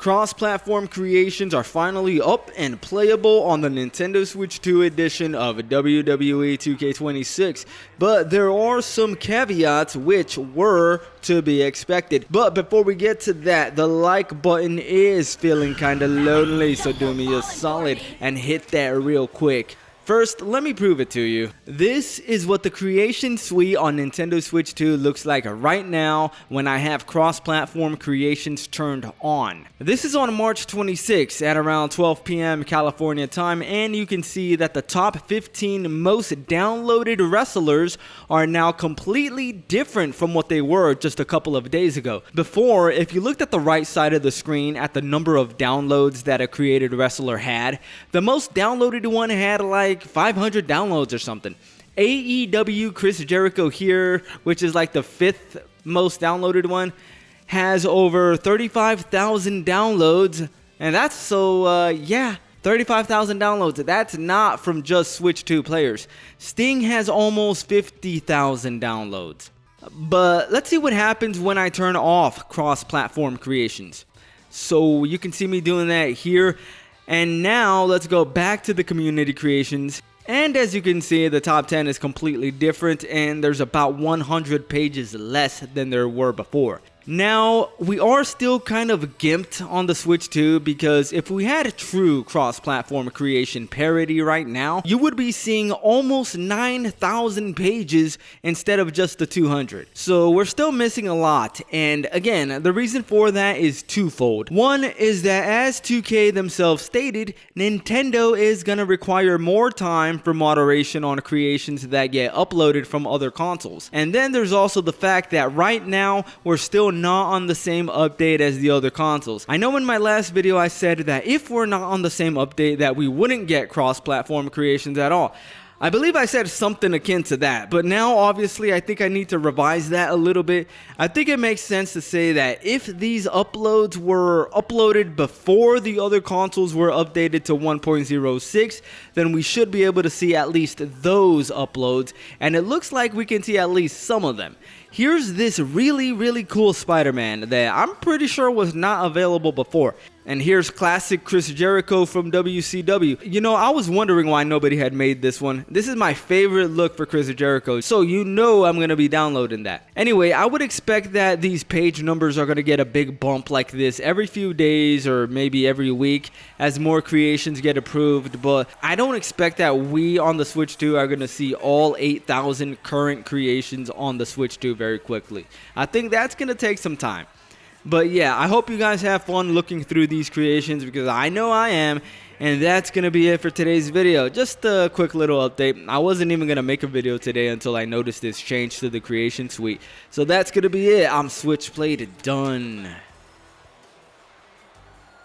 cross-platform creations are finally up and playable on the Nintendo Switch 2 edition of WWE 2K26, but there are some caveats which were to be expected. But before we get to that, the like button is feeling kinda lonely, so do me a solid and hit that real quick. First, let me prove it to you. This is what the creation suite on Nintendo Switch 2 looks like right now when I have cross-platform creations turned on. This is on March 26 at around 12 p.m. California time, and you can see that the top 15 most downloaded wrestlers are now completely different from what they were just a couple of days ago. Before, if you looked at the right side of the screen at the number of downloads that a created wrestler had, the most downloaded one had like 500 downloads or something. AEW Chris Jericho here, which is like the 5th most downloaded one, has over 35,000 downloads, and that's 35,000 downloads. That's not from just Switch 2 players. Sting has almost 50,000 downloads. But let's see what happens when I turn off cross-platform creations. So you can see me doing that here. And now let's go back to the community creations. And as you can see, the top 10 is completely different and there's about 100 pages less than there were before. Now, we are still kind of gimped on the Switch 2 because if we had a true cross-platform creation parity right now, you would be seeing almost 9,000 pages instead of just the 200. So we're still missing a lot, and again, the reason for that is twofold. One is that as 2K themselves stated, Nintendo is going to require more time for moderation on creations that get uploaded from other consoles. And then there's also the fact that right now, we're still not on the same update as the other consoles. I know in my last video I said that if we're not on the same update that we wouldn't get cross-platform creations at all. I believe I said something akin to that, but now obviously I think I need to revise that a little bit. I think it makes sense to say that if these uploads were uploaded before the other consoles were updated to 1.06, then we should be able to see at least those uploads, and it looks like we can see at least some of them. Here's this really cool Spider-Man that I'm pretty sure was not available before. And here's classic Chris Jericho from WCW. You know, I was wondering why nobody had made this one. This is my favorite look for Chris Jericho, so you know I'm going to be downloading that. Anyway, I would expect that these page numbers are going to get a big bump like this every few days or maybe every week as more creations get approved, but I don't expect that we on the Switch 2 are going to see all 8,000 current creations on the Switch 2 very quickly. I think that's going to take some time. But yeah, I hope you guys have fun looking through these creations because I know I am. And that's going to be it for today's video. Just a quick little update. I wasn't even going to make a video today until I noticed this change to the creation suite. So that's going to be it. I'm SwitchPlayed done.